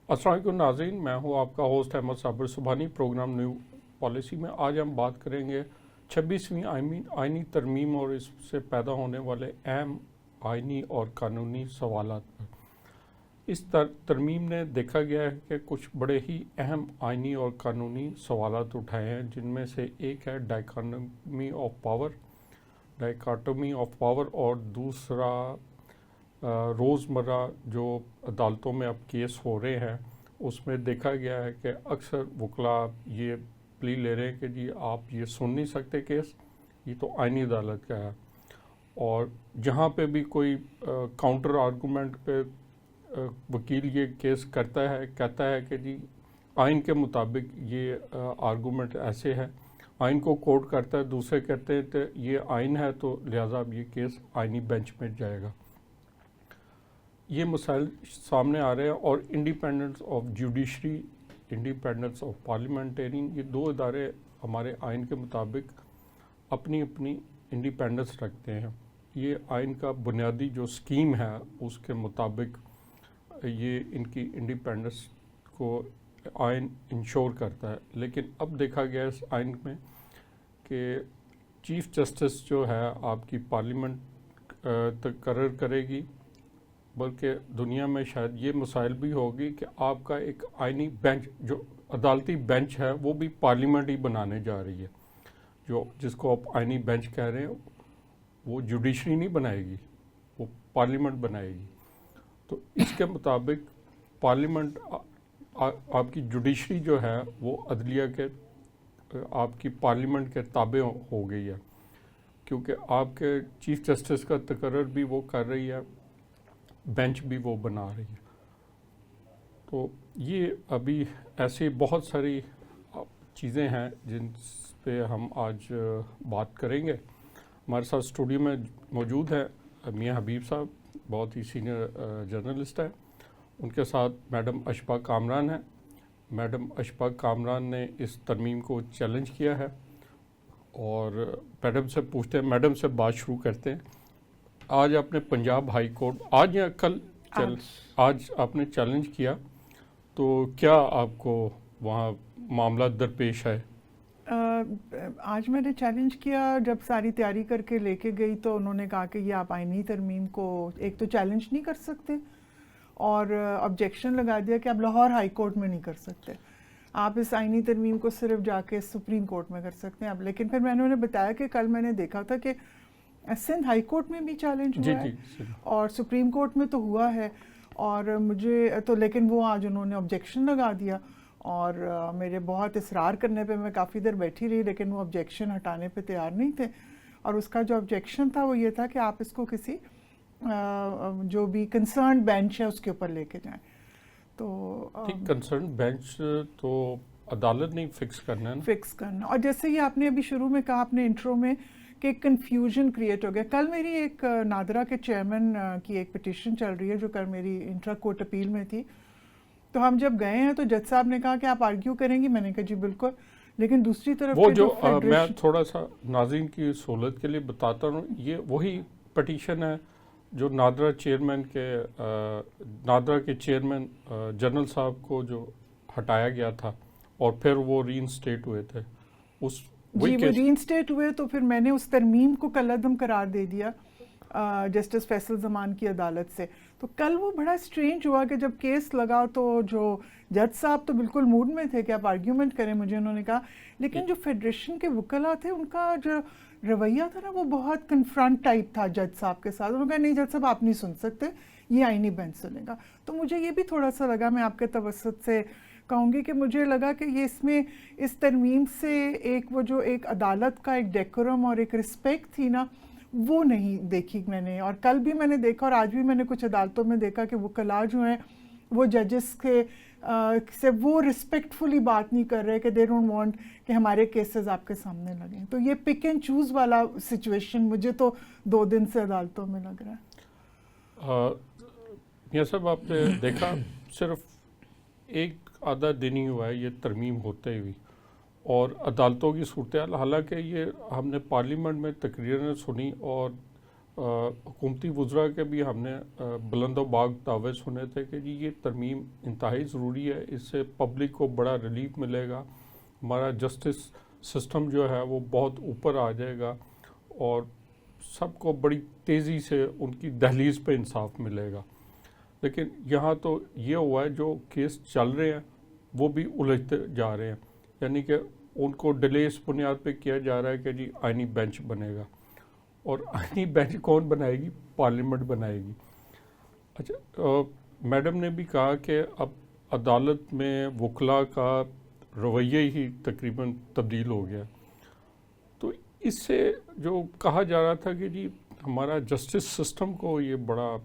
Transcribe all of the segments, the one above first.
السلام علیکم ناظرین، میں ہوں آپ کا ہوسٹ احمد صابر سبحانی۔ پروگرام نیو پالیسی میں آج ہم بات کریں گے 26ویں آئینی ترمیم اور اس سے پیدا ہونے والے اہم آئینی اور قانونی سوالات پر۔ اس ترمیم نے دیکھا گیا ہے کہ کچھ بڑے ہی اہم آئینی اور قانونی سوالات اٹھائے ہیں، جن میں سے ایک ہے ڈائیکاٹومی آف پاور اور دوسرا روزمرہ جو عدالتوں میں اب کیس ہو رہے ہیں اس میں دیکھا گیا ہے کہ اکثر وکلاء یہ پلی لے رہے ہیں کہ جی آپ یہ سن نہیں سکتے کیس، یہ تو آئینی عدالت کا ہے، اور جہاں پہ بھی کوئی کاؤنٹر آرگومنٹ پہ وکیل یہ کیس کرتا ہے، کہتا ہے کہ جی آئین کے مطابق یہ آرگومنٹ ایسے ہے، آئین کو کوٹ کرتا ہے، دوسرے کہتے ہیں کہ یہ آئین ہے تو لہٰذا اب یہ کیس آئینی بینچ میں جائے گا۔ یہ مسائل سامنے آ رہے ہیں، اور independence of judiciary, independence of parliamentarian, یہ دو ادارے ہمارے آئین کے مطابق اپنی اپنی انڈیپینڈنس رکھتے ہیں۔ یہ آئین کا بنیادی جو سکیم ہے اس کے مطابق یہ ان کی انڈیپینڈنس کو آئین انشور کرتا ہے۔ لیکن اب دیکھا گیا اس آئین میں کہ چیف جسٹس جو ہے آپ کی پارلیمنٹ تقرر کرے گی، بلکہ دنیا میں شاید یہ مسائل بھی ہوگی کہ آپ کا ایک آئینی بینچ، جو عدالتی بینچ ہے، وہ بھی پارلیمنٹ ہی بنانے جا رہی ہے۔ جس کو آپ آئینی بینچ کہہ رہے ہیں وہ جوڈیشری نہیں بنائے گی، وہ پارلیمنٹ بنائے گی۔ تو اس کے مطابق پارلیمنٹ آپ کی جوڈیشری جو ہے وہ عدلیہ کے آپ کی پارلیمنٹ کے تابع ہو گئی ہے، کیونکہ آپ کے چیف جسٹس کا تقرر بھی وہ کر رہی ہے، بینچ بھی وہ بنا رہی ہے۔ تو یہ ابھی ایسی بہت ساری چیزیں ہیں جن پہ ہم آج بات کریں گے۔ ہمارے ساتھ اسٹوڈیو میں موجود ہے میاں حبیب صاحب، بہت ہی سینئر جرنلسٹ ہیں، ان کے ساتھ میڈم اشفاق کامران ہیں۔ میڈم اشفاق کامران نے اس ترمیم کو چیلنج کیا ہے، اور میڈم سے پوچھتے ہیں، میڈم سے بات شروع کرتے ہیں۔ آج آپ نے پنجاب ہائی کورٹ، آج یا کل آج آپ نے چیلنج کیا، تو کیا آپ کو وہاں معاملہ درپیش ہے؟ آج میں نے چیلنج کیا، جب ساری تیاری کر کے لے کے گئی تو انہوں نے کہا کہ یہ آپ آئینی ترمیم کو ایک تو چیلنج نہیں کر سکتے، اور آبجیکشن لگا دیا کہ آپ لاہور ہائی کورٹ میں نہیں کر سکتے، آپ اس آئینی ترمیم کو صرف جا کے سپریم کورٹ میں کر سکتے ہیں آپ۔ لیکن پھر میں نے انہیں بتایا کہ کل میں نے دیکھا تھا کہ سندھ ہائی کورٹ میں بھی چیلنج ہوا ہے اور سپریم کورٹ میں تو ہوا ہے، اور مجھے تو لیکن وہ آج انہوں نے آبجیکشن لگا دیا، اور میرے بہت اصرار کرنے پہ میں کافی دیر بیٹھی رہی، لیکن وہ آبجیکشن ہٹانے پہ تیار نہیں تھے۔ اور اس کا جو آبجیکشن تھا وہ یہ تھا کہ آپ اس کو کسی جو بھی کنسرنڈ بینچ ہے اس کے اوپر لے کے جائیں۔ تو کنسرن بینچ تو عدالت نہیں فکس کرنا ہے نا، فکس کرنا۔ اور جیسے یہ آپ نے ابھی شروع میں کہا اپنے انٹرو میں کہ کنفیوژن کریٹ ہو گیا، کل میری ایک نادرا کے چیئرمین کی ایک پٹیشن چل رہی ہے جو کل میری انٹرا کورٹ اپیل میں تھی، تو ہم جب گئے ہیں تو جج صاحب نے کہا کہ آپ آرگیو کریں گی، میں نے کہا جی بالکل، لیکن دوسری طرف وہ جو میں تھوڑا سا ناظرین کی سہولت کے لیے بتاتا ہوں، یہ وہی پٹیشن ہے جو نادرا کے چیئرمین جنرل صاحب کو جو ہٹایا گیا تھا اور پھر وہ ری انسٹیٹ ہوئے تھے، جی وہ ری انسٹیٹ ہوئے، تو پھر میں نے اس ترمیم کو کالعدم قرار دے دیا جسٹس فیصل زمان کی عدالت سے۔ تو کل وہ بڑا اسٹرینج ہوا کہ جب کیس لگا تو جو جج صاحب تو بالکل موڈ میں تھے کہ آپ آرگیومنٹ کریں، مجھے انہوں نے کہا، لیکن جو فیڈریشن کے وکلاء تھے ان کا جو رویہ تھا نا وہ بہت کنفرنٹ ٹائپ تھا جج صاحب کے ساتھ۔ انہوں نے کہا نہیں جج صاحب آپ نہیں سن سکتے، یہ آئینی بینچ سنے گا۔ تو مجھے یہ بھی تھوڑا سا لگا، میں آپ کے توسط سے کہوں گی کہ مجھے لگا کہ یہ اس میں اس ترمیم سے ایک وہ جو ایک عدالت کا ایک ڈیکورم اور ایک رسپیکٹ تھی نا، وہ نہیں دیکھی میں نے۔ اور کل بھی میں نے دیکھا اور آج بھی میں نے کچھ عدالتوں میں دیکھا کہ وکلاء جو ہیں وہ ججز کے سے وہ رسپیکٹفلی بات نہیں کر رہے کہ دے ڈونٹ وانٹ کہ ہمارے کیسز آپ کے سامنے لگیں۔ تو یہ پک اینڈ چوز والا سچویشن مجھے تو 2 دن سے عدالتوں میں لگ رہا ہے۔ میاں صاحب آپ نے دیکھا صرف ایک آدھا دن ہی ہوا ہے یہ ترمیم ہوتے ہوئی، اور عدالتوں کی صورتحال، حالانکہ یہ ہم نے پارلیمنٹ میں تقریریں سنی اور حکومتی وزراء کے بھی ہم نے بلند و باغ دعوے سنے تھے کہ جی یہ ترمیم انتہائی ضروری ہے، اس سے پبلک کو بڑا ریلیف ملے گا، ہمارا جسٹس سسٹم جو ہے وہ بہت اوپر آ جائے گا اور سب کو بڑی تیزی سے ان کی دہلیز پہ انصاف ملے گا. لیکن یہاں تو یہ ہوا ہے جو کیس چل رہے ہیں وہ بھی الجھتے جا رہے ہیں، یعنی کہ ان کو ڈیلے اس بنیاد پہ کیا جا رہا ہے کہ جی آئینی بینچ بنے گا، اور آئینی بینچ کون بنائے گی؟ پارلیمنٹ بنائے گی. اچھا، میڈم نے بھی کہا کہ اب عدالت میں وکلاء کا رویہ ہی تقریباً تبدیل ہو گیا. تو اس سے جو کہا جا رہا تھا کہ جی ہمارا جسٹس سسٹم کو یہ بڑا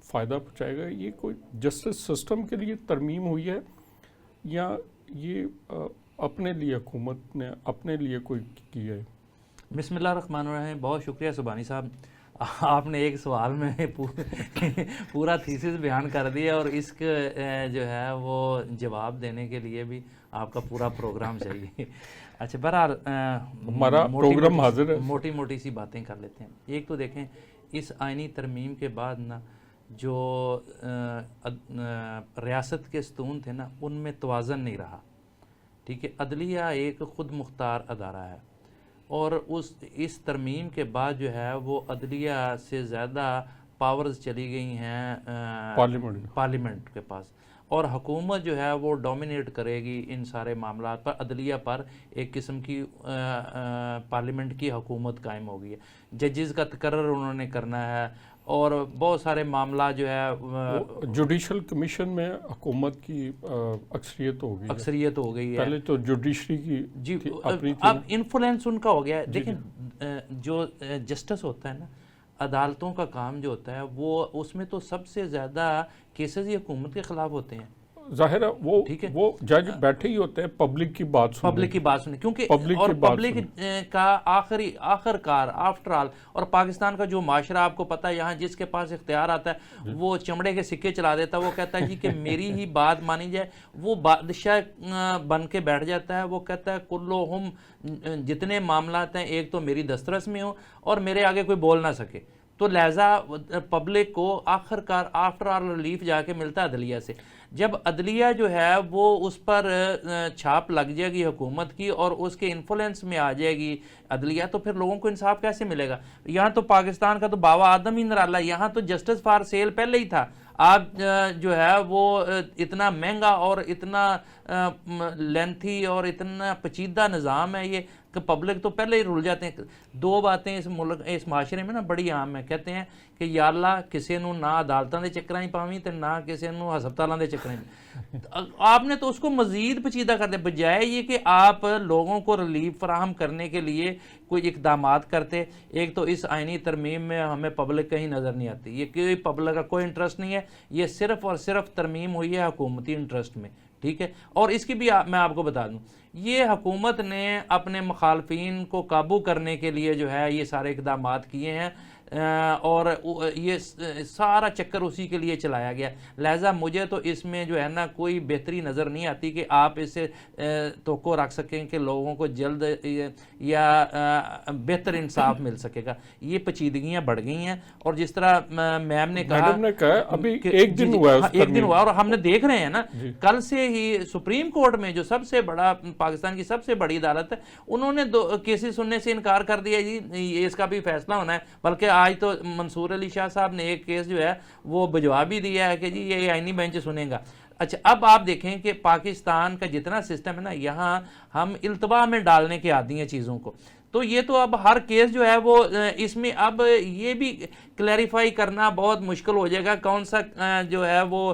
فائدہ پہنچائے گا، یہ کوئی جسٹس سسٹم کے لیے ترمیم ہوئی ہے یا یہ اپنے لیے حکومت نے اپنے لیے کوئی کیا ہے؟ بسم اللہ الرحمن الرحیم. بہت شکریہ سبحانی صاحب، آپ نے ایک سوال میں پورا تھیسس بیان کر دیا، اور اس کے جو ہے وہ جواب دینے کے لیے بھی آپ کا پورا پروگرام چاہیے. اچھا، بہرحال ہمارا پروگرام حاضر ہے، موٹی موٹی سی باتیں کر لیتے ہیں. ایک تو دیکھیں، اس آئینی ترمیم کے بعد نا جو ریاست کے ستون تھے نا ان میں توازن نہیں رہا. ٹھیک ہے، عدلیہ ایک خود مختار ادارہ ہے، اور اس ترمیم کے بعد جو ہے وہ عدلیہ سے زیادہ پاورز چلی گئی ہیں پارلیمنٹ کے پاس، اور حکومت جو ہے وہ ڈومینیٹ کرے گی ان سارے معاملات پر. عدلیہ پر ایک قسم کی پارلیمنٹ کی حکومت قائم ہو گئی ہے. ججز کا تقرر انہوں نے کرنا ہے، اور بہت سارے معاملات جو ہے جوڈیشل کمیشن میں حکومت کی اکثریت ہو گئی ہے. پہلے تو جوڈیشری کی جی اب انفلوئنس ان کا ہو گیا ہے. دیکھیں، جو جسٹس ہوتا ہے نا، عدالتوں کا کام جو ہوتا ہے وہ اس میں تو سب سے زیادہ کیسز ہی حکومت کے خلاف ہوتے ہیں. ظاہر ہے وہ جج بیٹھے ہی ہوتے ہیں پبلک کی بات سننے کیونکہ پبلک کا آخر کار آفٹر آل، اور پاکستان کا جو معاشرہ آپ کو پتہ ہے، یہاں جس کے پاس اختیار آتا ہے وہ چمڑے کے سکے چلا دیتا ہے. وہ کہتا ہے جی کہ میری ہی بات مانی جائے، وہ بادشاہ بن کے بیٹھ جاتا ہے. وہ کہتا ہے کلہم، جتنے معاملات ہیں ایک تو میری دسترس میں ہو اور میرے آگے کوئی بول نہ سکے. تو لہذا پبلک کو آخر کار آفٹر آل ریلیف جا کے ملتا ہے عدلیہ سے. جب عدلیہ جو ہے وہ اس پر چھاپ لگ جائے گی حکومت کی اور اس کے انفلوئنس میں آ جائے گی عدلیہ، تو پھر لوگوں کو انصاف کیسے ملے گا؟ یہاں تو پاکستان کا تو باوا آدم ہی نرالا، یہاں تو جسٹس فار سیل پہلے ہی تھا. آپ جو ہے وہ اتنا مہنگا اور اتنا لینتھی اور اتنا پیچیدہ نظام ہے یہ کہ پبلک تو پہلے ہی رول جاتے ہیں. دو باتیں اس معاشرے میں نا بڑی عام ہے. کہتے ہیں کہ یا اللہ کسی نو نہ عدالتاں دے چکراں پاویں تے نہ کسی نو ہسپتالاں دے چکراں. آپ نے تو اس کو مزید پیچیدہ کر دیا، بجائے یہ کہ آپ لوگوں کو ریلیف فراہم کرنے کے لیے کوئی اقدامات کرتے. ایک تو اس آئینی ترمیم میں ہمیں پبلک کہیں نظر نہیں آتی، یہ کوئی پبلک کا کوئی انٹرسٹ نہیں ہے، یہ صرف اور صرف ترمیم ہوئی ہے حکومتی انٹرسٹ میں. ٹھیک ہے، اور اس کی بھی میں آپ کو بتا دوں، یہ حکومت نے اپنے مخالفین کو قابو کرنے کے لیے جو ہے یہ سارے اقدامات کیے ہیں، اور یہ سارا چکر اسی کے لیے چلایا گیا. لہٰذا مجھے تو اس میں جو ہے نا کوئی بہتری نظر نہیں آتی کہ آپ اس سے توقع رکھ سکیں کہ لوگوں کو جلد یا بہتر انصاف مل سکے گا. یہ پیچیدگیاں بڑھ گئی ہیں، اور جس طرح میم نے کہا ابھی ایک دن ہوا اور ہم نے دیکھ رہے ہیں نا کل سے ہی سپریم کورٹ میں جو سب سے بڑا پاکستان کی سب سے بڑی عدالت ہے، انہوں نے دو کیسز سننے سے انکار کر دیا. جی اس کا بھی فیصلہ ہونا ہے. بلکہ آج تو منصور علی شاہ صاحب نے ایک کیس جو ہے وہ بھجوا بھی دیا ہے کہ جی یہ آئینی بینچ سنے گا. اچھا، اب آپ دیکھیں کہ پاکستان کا جتنا سسٹم ہے نا، یہاں ہم التوا میں ڈالنے کے عادی ہیں چیزوں کو. تو یہ تو اب ہر کیس جو ہے وہ اس میں اب یہ بھی کلیریفائی کرنا بہت مشکل ہو جائے گا کون سا جو ہے وہ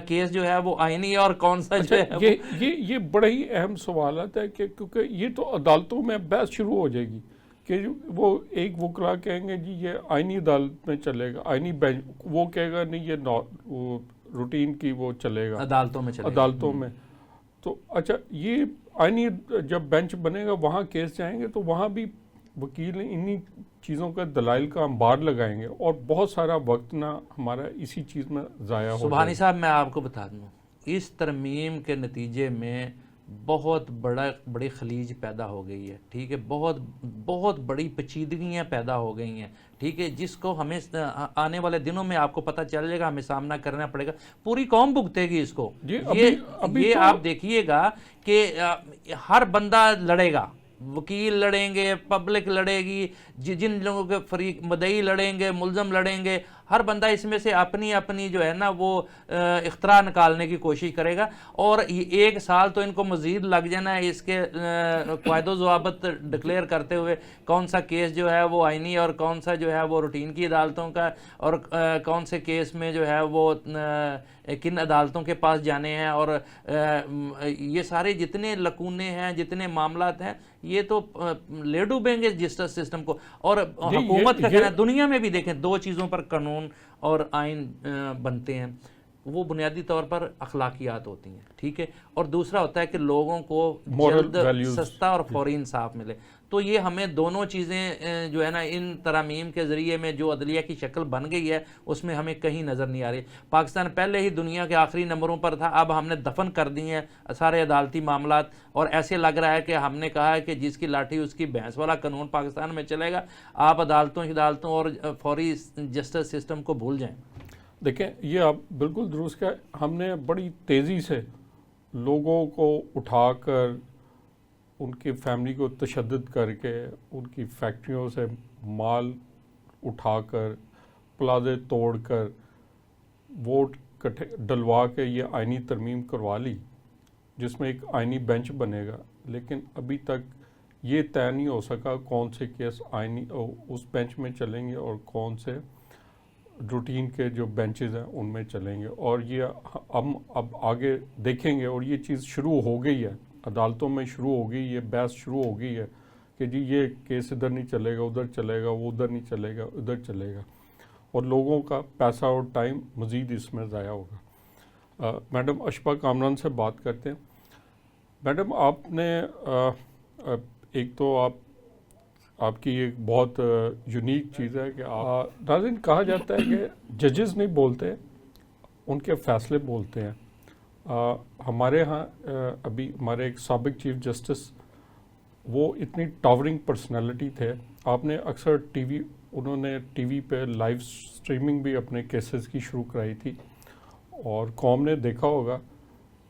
کیس جو ہے وہ آئینی اور کون سا جو ہے یہ بڑا ہی اہم سوالات ہے کہ کیونکہ یہ تو عدالتوں میں بحث شروع ہو جائے گی کہ وہ ایک وکلا کہیں گے جی یہ آئینی عدالت میں چلے گا، آئینی بینچ، وہ کہے گا نہیں یہ روٹین کی وہ چلے گا عدالتوں میں. تو اچھا، یہ آئینی جب بینچ بنے گا وہاں کیس جائیں گے تو وہاں بھی وکیل انہی چیزوں کا دلائل کا انبار لگائیں گے، اور بہت سارا وقت نہ ہمارا اسی چیز میں ضائع ہو. سبحانی صاحب، میں آپ کو بتا دوں، اس ترمیم کے نتیجے میں بہت بڑی خلیج پیدا ہو گئی ہے، ٹھیک ہے، بہت بڑی پیچیدگیاں پیدا ہو گئی ہیں، ٹھیک ہے، جس کو ہمیں آنے والے دنوں میں آپ کو پتہ چل جائے گا، ہمیں سامنا کرنا پڑے گا، پوری قوم بھگتے گی اس کو. یہ آپ دیکھیے گا کہ ہر بندہ لڑے گا، وکیل لڑیں گے، پبلک لڑے گی، جن لوگوں کے فریق مدعی لڑیں گے، ملزم لڑیں گے، ہر بندہ اس میں سے اپنی جو ہے نا وہ اختراع نکالنے کی کوشش کرے گا. اور 1 سال تو ان کو مزید لگ جانا ہے اس کے قواعد و ضوابط ڈکلیئر کرتے ہوئے، کون سا کیس جو ہے وہ آئینی اور کون سا جو ہے وہ روٹین کی عدالتوں کا، اور کون سے کیس میں جو ہے وہ کن عدالتوں کے پاس جانے ہیں. اور یہ سارے جتنے لکونے ہیں، جتنے معاملات ہیں، یہ تو لے ڈوبیں گے جسٹس سسٹم کو. اور حکومت کا کہنا، دنیا میں بھی دیکھیں 2 چیزوں پر قانون اور آئین بنتے ہیں، وہ بنیادی طور پر اخلاقیات ہوتی ہیں، ٹھیک ہے، اور دوسرا ہوتا ہے کہ لوگوں کو جلد، سستا اور فوری انصاف ملے. تو یہ ہمیں دونوں چیزیں جو ہے نا ان ترامیم کے ذریعے میں جو عدلیہ کی شکل بن گئی ہے اس میں ہمیں کہیں نظر نہیں آ رہی. پاکستان پہلے ہی دنیا کے آخری نمبروں پر تھا، اب ہم نے دفن کر دی ہیں سارے عدالتی معاملات، اور ایسے لگ رہا ہے کہ ہم نے کہا ہے کہ جس کی لاٹھی اس کی بھینس والا قانون پاکستان میں چلے گا. آپ عدالتوں اور فوری جسٹس سسٹم کو بھول جائیں. دیکھیں، یہ آپ بالکل درست کہا، ہم نے بڑی تیزی سے لوگوں کو اٹھا کر ان کی فیملی کو تشدد کر کے ان کی فیکٹریوں سے مال اٹھا کر پلازے توڑ کر ووٹ ڈلوا کے یہ آئینی ترمیم کروا لی، جس میں ایک آئینی بینچ بنے گا. لیکن ابھی تک یہ طے نہیں ہو سکا کون سے کیس آئینی اس بینچ میں چلیں گے اور کون سے روٹین کے جو بینچز ہیں ان میں چلیں گے. اور یہ ہم اب آگے دیکھیں گے، اور یہ چیز شروع ہو گئی ہے، عدالتوں میں شروع ہو گئی، یہ بحث شروع ہو گئی ہے کہ جی یہ کیس ادھر نہیں چلے گا، ادھر چلے گا، وہ ادھر نہیں چلے گا، ادھر چلے گا، اور لوگوں کا پیسہ اور ٹائم مزید اس میں ضائع ہوگا. میڈم اشفاء کامران سے بات کرتے ہیں. میڈم، آپ نے ایک تو آپ کی ایک بہت یونیک چیز ہے کہ ناظرین، کہا جاتا ہے کہ ججز نہیں بولتے، ان کے فیصلے بولتے ہیں. ہمارے ہاں ابھی ہمارے ایک سابق چیف جسٹس، وہ اتنی ٹاورنگ پرسنالٹی تھے، آپ نے اکثر انہوں نے ٹی وی پہ لائیو سٹریمنگ بھی اپنے کیسز کی شروع کرائی تھی، اور قوم نے دیکھا ہوگا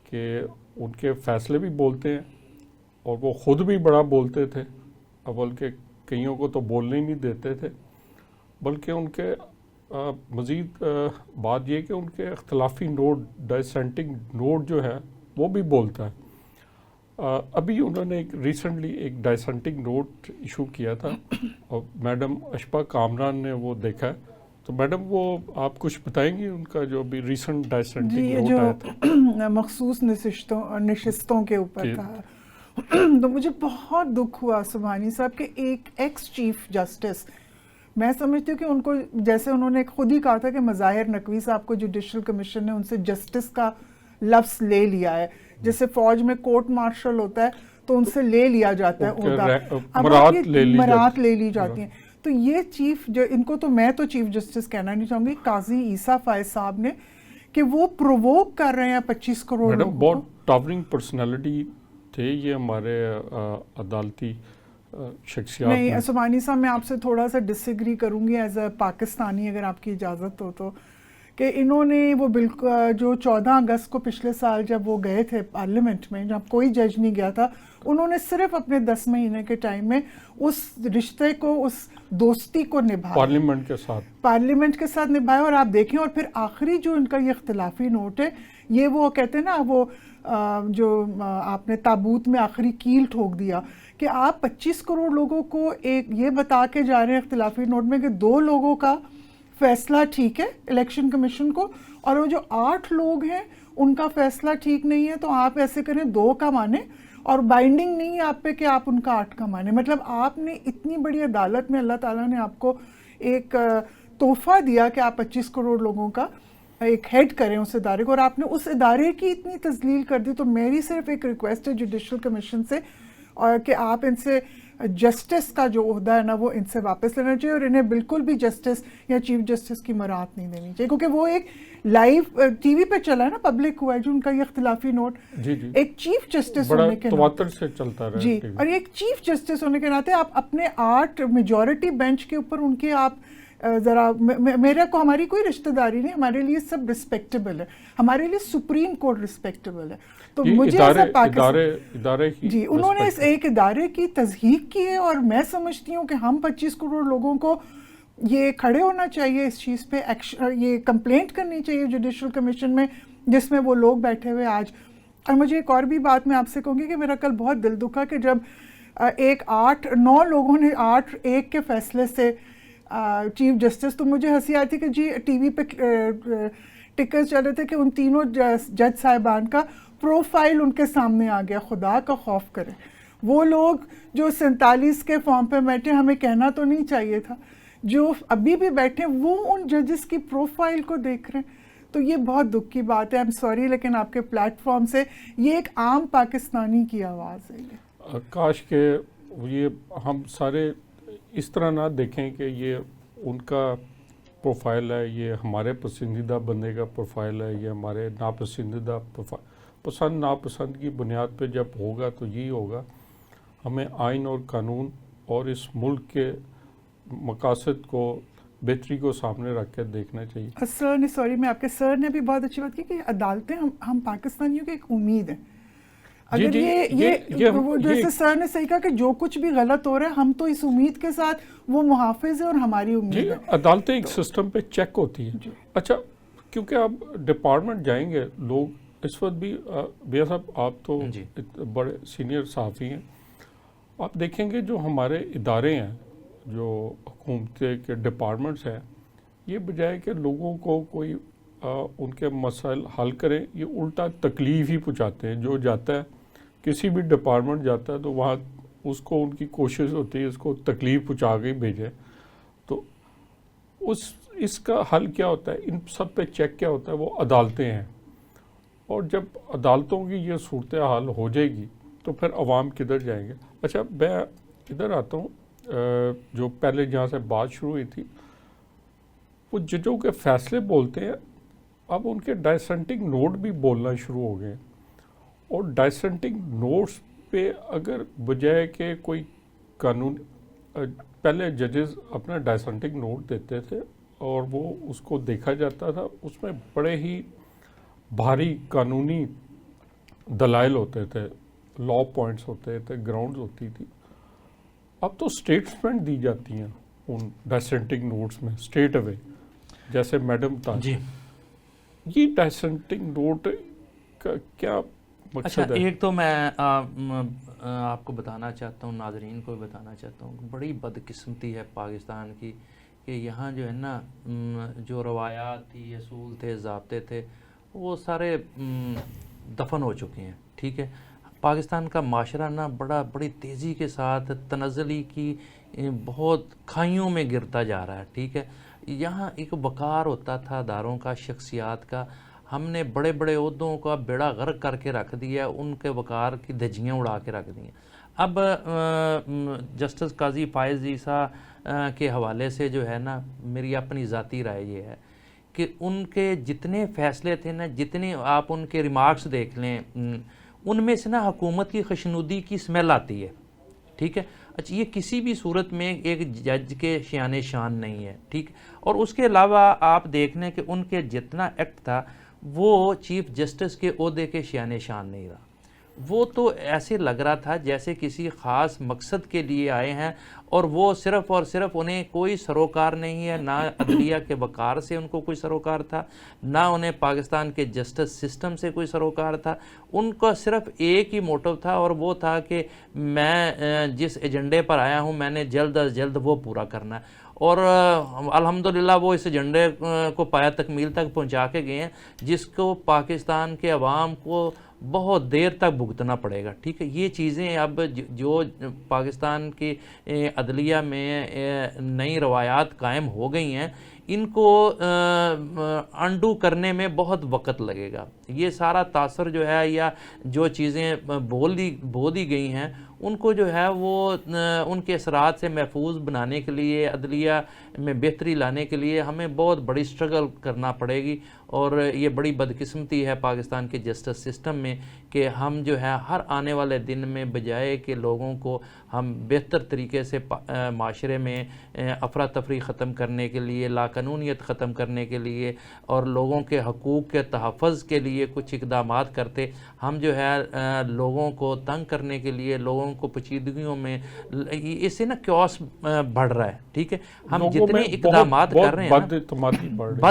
کہ ان کے فیصلے بھی بولتے ہیں، اور وہ خود بھی بڑا بولتے تھے. اول کے کئیوں کو تو بولنے ہی نہیں دیتے تھے، بلکہ ان کے مزید بات یہ کہ ان کے اختلافی نوٹ، ڈائسینٹنگ نوٹ جو ہے وہ بھی بولتا ہے. ابھی انہوں نے ریسنٹلی ایک ڈائسینٹنگ نوٹ ایشو کیا تھا، اور میڈم اشفاء کامران نے وہ دیکھا ہے. تو میڈم، وہ آپ کچھ بتائیں گی ان کا جو ابھی ریسنٹ ڈائسینٹنگ نوٹ آیا تھا؟ جو مخصوص نشستوں کے اوپر تھا، تو مجھے بہت دکھ ہوا سبحانی صاحب کہ ایک ایکس چیف جسٹس، میں سمجھتی ہوں کہ ان کو، جیسے انہوں نے خود ہی کہا تھا کہ مظاہر نقوی صاحب کو جوڈیشل کمیشن نے ان سے جسٹس کا لفظ لے لیا ہے، جیسے فوج میں کورٹ مارشل ہوتا ہے تو ان سے لے لیا جاتا ہے، مرات لے لی جاتی ہیں. تو یہ چیف، جو ان کو تو میں تو چیف جسٹس کہنا نہیں چاہوں گی، قاضی عیسیٰ فائز صاحب نے، کہ وہ پرووک کر رہے ہیں 25 کروڑ لوگوں کو. بہت ٹاورنگ پرسنالٹی تھے یہ ہمارے عدالتی شخصیات. نہیں سبحانی صاحب، میں آپ سے تھوڑا سا ڈس ایگری کروں گی ایز اے پاکستانی، اگر آپ کی اجازت ہو تو، کہ انہوں نے وہ بالکل جو 14 اگست کو پچھلے سال جب وہ گئے تھے پارلیمنٹ میں، جب کوئی جج نہیں گیا تھا، انہوں نے صرف اپنے 10 مہینے کے ٹائم میں اس رشتے کو، اس دوستی کو نبھایا، پارلیمنٹ کے ساتھ نبھایا. اور آپ دیکھیں، اور پھر آخری جو ان کا یہ اختلافی نوٹ ہے، یہ وہ کہتے ہیں نا، وہ جو آپ نے تابوت میں آخری کیل ٹھوک دیا، کہ آپ 25 کروڑ لوگوں کو ایک یہ بتا کے جا رہے ہیں اختلافی نوٹ میں کہ 2 لوگوں کا فیصلہ ٹھیک ہے الیکشن کمیشن کو، اور وہ جو 8 لوگ ہیں ان کا فیصلہ ٹھیک نہیں ہے، تو آپ ایسے کریں 2 کا مانیں، اور بائنڈنگ نہیں ہے آپ پہ کہ آپ ان کا 8 کا مانیں. مطلب آپ نے اتنی بڑی عدالت میں، اللہ تعالیٰ نے آپ کو ایک تحفہ دیا کہ آپ 25 کروڑ لوگوں کا ایک ہیڈ کریں اس ادارے کو، اور آپ نے اس ادارے کی اتنی تذلیل کر دی. تو میری صرف ایک ریکویسٹ ہے جوڈیشل کمیشن سے، اور کہ آپ ان سے جسٹس کا جو عہدہ ہے نا وہ ان سے واپس لینا چاہیے، اور انہیں بالکل بھی جسٹس یا چیف جسٹس کی مراعات نہیں دینی چاہیے، کیونکہ وہ ایک لائیو ٹی وی پہ چلا ہے نا، پبلک ہوا ہے جو ان کا یہ اختلافی نوٹ ایک چیف جسٹس ہونے کے تواتر سے چلتا رہا جی، اور ایک چیف جسٹس ہونے کے ناطے آپ اپنے 8 میجورٹی بینچ کے اوپر ان کے آپ ذرا میرے کو ہماری کوئی رشتہ داری نہیں، ہمارے لیے سب رسپیکٹیبل ہے، ہمارے لیے سپریم کورٹ رسپیکٹیبل ہے، تو مجھے ادارے جی انہوں نے اس ایک ادارے کی تضحیق کی ہے، اور میں سمجھتی ہوں کہ ہم 25 کروڑ لوگوں کو یہ کھڑے ہونا چاہیے اس چیز پہ، یہ کمپلینٹ کرنی چاہیے جوڈیشل کمیشن میں جس میں وہ لوگ بیٹھے ہوئے آج۔ اور مجھے ایک اور بھی بات میں آپ سے کہوں گی کہ میرا کل بہت دل دکھا کہ جب 9 لوگوں نے 8-1 کے فیصلے سے چیف جسٹس، تو مجھے ہنسی آتی کہ جی ٹی وی پہ ٹکرز چل رہے تھے کہ ان تینوں جج صاحبان کا پروفائل ان کے سامنے آ گیا، خدا کا خوف کرے، وہ لوگ جو 47 کے فارم پہ بیٹھے، ہمیں کہنا تو نہیں چاہیے تھا، جو ابھی بھی بیٹھے وہ ان ججز کی پروفائل کو دیکھ رہے ہیں، تو یہ بہت دکھ کی بات ہے۔ ایم سوری، لیکن آپ کے پلیٹ فارم سے یہ ایک عام پاکستانی کی آواز ہے۔ کاش کہ یہ ہم سارے اس طرح نہ دیکھیں کہ یہ ان کا پروفائل ہے، یہ ہمارے پسندیدہ بندے کا پروفائل ہے، یہ ہمارے ناپسندیدہ پسند ناپسند کی بنیاد پہ جب ہوگا تو یہی ہوگا۔ ہمیں آئین اور قانون اور اس ملک کے مقاصد کو، بہتری کو سامنے رکھ کے دیکھنا چاہیے۔ سر نے، سوری میں آپ کے سر نے بھی بہت اچھی بات کی کہ عدالتیں ہم پاکستانیوں کی ایک امید ہے۔ اگر وہ جیسے سر نے صحیح کہا کہ جو کچھ بھی غلط ہو رہا ہے ہم تو اس امید کے ساتھ وہ محافظ ہے اور ہماری امید ہے۔ عدالتیں ایک سسٹم پہ چیک ہوتی ہیں۔ اچھا، کیونکہ آپ ڈپارٹمنٹ جائیں گے، لوگ اس وقت بھی بھیا صاحب آپ تو بڑے سینئر صحافی ہیں، آپ دیکھیں گے جو ہمارے ادارے ہیں، جو حکومتیں کے ڈپارٹمنٹس ہیں، یہ بجائے کہ لوگوں کو کوئی ان کے مسائل حل کریں، یہ الٹا تکلیف ہی پہنچاتے ہیں۔ جو جاتا ہے کسی بھی ڈپارٹمنٹ جاتا ہے تو وہاں اس کو ان کی کوشش ہوتی ہے اس کو تکلیف پہنچا کے بھیجے۔ تو اس کا حل کیا ہوتا ہے؟ ان سب پہ چیک کیا ہوتا ہے؟ وہ عدالتیں ہیں، اور جب عدالتوں کی یہ صورتحال ہو جائے گی تو پھر عوام کدھر جائیں گے؟ اچھا، میں ادھر آتا ہوں، جو پہلے جہاں سے بات شروع ہوئی تھی، وہ ججوں کے فیصلے بولتے ہیں، اب ان کے ڈائسنٹنگ نوٹ بھی بولنا شروع ہو گئے، اور ڈائسنٹنگ نوٹس پہ اگر بجائے کہ کوئی قانون، پہلے ججز اپنا ڈائسنٹنگ نوٹ دیتے تھے اور وہ اس کو دیکھا جاتا تھا، اس میں بڑے ہی بھاری قانونی دلائل ہوتے تھے، لا پوائنٹس ہوتے تھے، گراؤنڈز ہوتی تھی۔ اب تو اسٹیٹمنٹ دی جاتی ہیں ان ڈائسنٹنگ نوٹس میں اسٹریٹ اوے، جیسے میڈم تاج۔ یہ ڈائسنٹنگ نوٹ کا کیا مقصد ہے؟ اچھا، ایک تو میں آپ کو بتانا چاہتا ہوں، ناظرین کو بھی بتانا چاہتا ہوں، بڑی بدقسمتی ہے پاکستان کی کہ یہاں جو ہے نا، جو روایات تھی، اصول تھے، ضابطے تھے، وہ سارے دفن ہو چکے ہیں۔ ٹھیک ہے، پاکستان کا معاشرہ نا بڑی تیزی کے ساتھ تنزلی کی بہت کھائیوں میں گرتا جا رہا ہے۔ ٹھیک ہے، یہاں ایک وقار ہوتا تھا اداروں کا، شخصیات کا، ہم نے بڑے بڑے عہدوں کا بیڑا غرق کر کے رکھ دیا، ان کے وقار کی دھجیاں اڑا کے رکھ دی ہیں۔ اب جسٹس قاضی فائز عیسیٰ کے حوالے سے جو ہے نا، میری اپنی ذاتی رائے یہ ہے کہ ان کے جتنے فیصلے تھے نا، جتنے آپ ان کے ریمارکس دیکھ لیں، ان میں سے نا حکومت کی خشنودی کی سمیل آتی ہے۔ ٹھیک ہے، اچھا، یہ کسی بھی صورت میں ایک جج کے شان شان نہیں ہے۔ ٹھیک، اور اس کے علاوہ آپ دیکھ لیں کہ ان کے جتنا ایکٹ تھا وہ چیف جسٹس کے عہدے کے شان شان نہیں رہا۔ وہ تو ایسے لگ رہا تھا جیسے کسی خاص مقصد کے لیے آئے ہیں، اور وہ صرف اور صرف انہیں کوئی سروکار نہیں ہے، نہ عدلیہ کے وقار سے ان کو کوئی سروکار تھا، نہ انہیں پاکستان کے جسٹس سسٹم سے کوئی سروکار تھا۔ ان کا صرف ایک ہی موٹو تھا، اور وہ تھا کہ میں جس ایجنڈے پر آیا ہوں میں نے جلد از جلد وہ پورا کرنا ہے، اور الحمدللہ وہ اس ایجنڈے کو پایہ تکمیل تک پہنچا کے گئے ہیں، جس کو پاکستان کے عوام کو بہت دیر تک بھگتنا پڑے گا۔ ٹھیک ہے، یہ چیزیں اب جو پاکستان کی عدلیہ میں نئی روایات قائم ہو گئی ہیں، ان کو انڈو کرنے میں بہت وقت لگے گا۔ یہ سارا تاثر جو ہے، یا جو چیزیں بول دی گئی ہیں، ان کو جو ہے وہ ان کے اثرات سے محفوظ بنانے کے لیے، عدلیہ میں بہتری لانے کے لیے ہمیں بہت بڑی سٹرگل کرنا پڑے گی. اور یہ بڑی بدقسمتی ہے پاکستان کے جسٹس سسٹم میں کہ ہم جو ہے ہر آنے والے دن میں بجائے کہ لوگوں کو ہم بہتر طریقے سے معاشرے میں افراتفری ختم کرنے کے لیے، لاقانونیت ختم کرنے کے لیے اور لوگوں کے حقوق کے تحفظ کے لیے کچھ اقدامات کرتے، ہم جو ہے لوگوں کو تنگ کرنے کے لیے، لوگوں کو پیچیدگیوں میں، اس سے نا کیوس بڑھ رہا ہے. ٹھیک ہے، ہم جتنے اقدامات کر رہے ہیں بد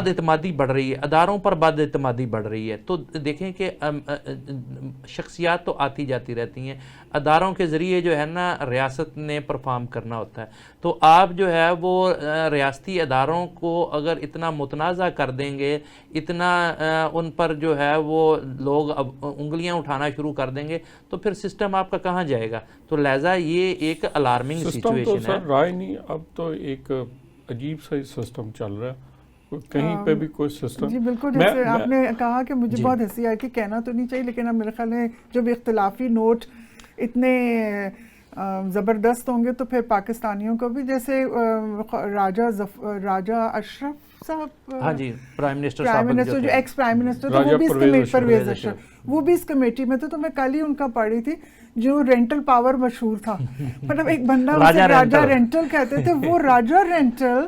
اعتمادی بڑھ رہی ہے، اداروں پر بد اعتمادی بڑھ رہی ہے. تو دیکھیں کہ شخصیات تو آتی جاتی رہتی ہیں، اداروں کے ذریعے جو ہے نا ریاست نے پرفارم کرنا ہوتا ہے. تو آپ جو ہے وہ ریاستی اداروں کو اگر اتنا متنازع کر دیں گے، اتنا ان پر جو ہے وہ لوگ اب انگلیاں اٹھانا شروع کر دیں گے، تو پھر سسٹم آپ کا کہاں جائے گا؟ تو لہٰذا یہ ایک الارمنگ سچویشن ہے. سر رائے نہیں، اب تو ایک عجیب سا سسٹم چل رہا ہے، کہیں پہ بھی کوئی سسٹم. جی بالکل، جیسے آپ نے کہا کہ مجھے بہت ہنسی آئی تھی، کہنا تو نہیں چاہیے لیکن اب میرے خیال ہے جب اختلافی نوٹ اتنے زبردست ہوں گے تو پھر پاکستانیوں کو بھی، جیسے راجہ اشرف صاحب، ہاں جی، پرائم منسٹر جو ایکس پرائم منسٹر تھے، وہ بھی پرویز اشرف، وہ بھی اس کمیٹی میں تھے. تو میں کل ہی ان کا پڑھی تھی جو رینٹل پاور مشہور تھا، مطلب ایک بندہ راجہ رینٹل کہتے تھے، وہ راجہ رینٹل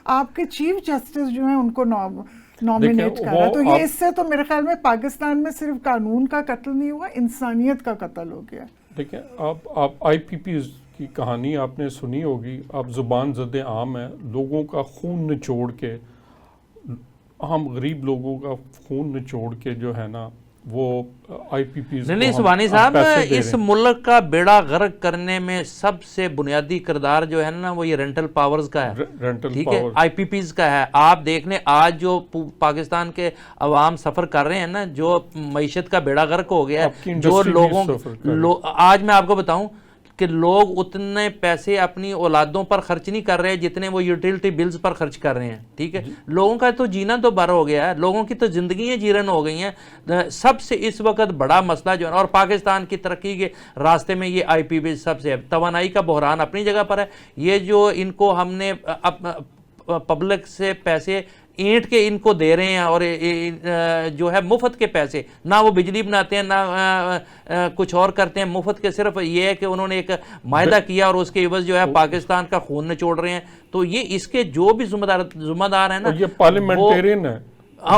آپ کے چیف جسٹس جو ہیں ان کو نامینیٹ کر رہا ہے. تو یہ اس سے تو میرے خیال میں پاکستان میں صرف قانون کا قتل نہیں ہوا، انسانیت کا قتل ہو گیا. دیکھیں آپ آئی پی پیز کی کہانی آپ نے سنی ہوگی، آپ زبان زد عام ہے، لوگوں کا خون نچوڑ کے، عام غریب لوگوں کا خون نچوڑ کے جو ہے نا وہ آئی پی پیز. نہیں سبحانی صاحب، اس ملک کا بیڑا غرق کرنے میں سب سے بنیادی کردار جو ہے نا وہ یہ رینٹل پاورز کا ہے. ٹھیک ہے، آئی پی پیز کا ہے. آپ دیکھ لیں آج جو پاکستان کے عوام سفر کر رہے ہیں نا، جو معیشت کا بیڑا غرق ہو گیا ہے، جو لوگوں آج میں آپ کو بتاؤں کہ لوگ اتنے پیسے اپنی اولادوں پر خرچ نہیں کر رہے جتنے وہ یوٹیلٹی بلز پر خرچ کر رہے ہیں. ٹھیک ہے، لوگوں کا تو جینا تو بر ہو گیا ہے، لوگوں کی تو زندگیاں جیرن ہو گئی ہیں. سب سے اس وقت بڑا مسئلہ جو ہے، اور پاکستان کی ترقی کے راستے میں یہ آئی پی بی سب سے توانائی کا بحران اپنی جگہ پر ہے. یہ جو ان کو ہم نے پبلک سے پیسے اینٹ کے ان کو دے رہے ہیں، اور جو ہے مفت کے پیسے، نہ وہ بجلی بناتے ہیں نہ کچھ اور کرتے ہیں، مفت کے صرف یہ ہے کہ انہوں نے ایک معاہدہ کیا اور اس کے عوض جو ہے پاکستان کا خون نچوڑ رہے ہیں. تو یہ اس کے جو بھی ذمہ دار ہیں نا، یہ پارلیمنٹیرین ہے،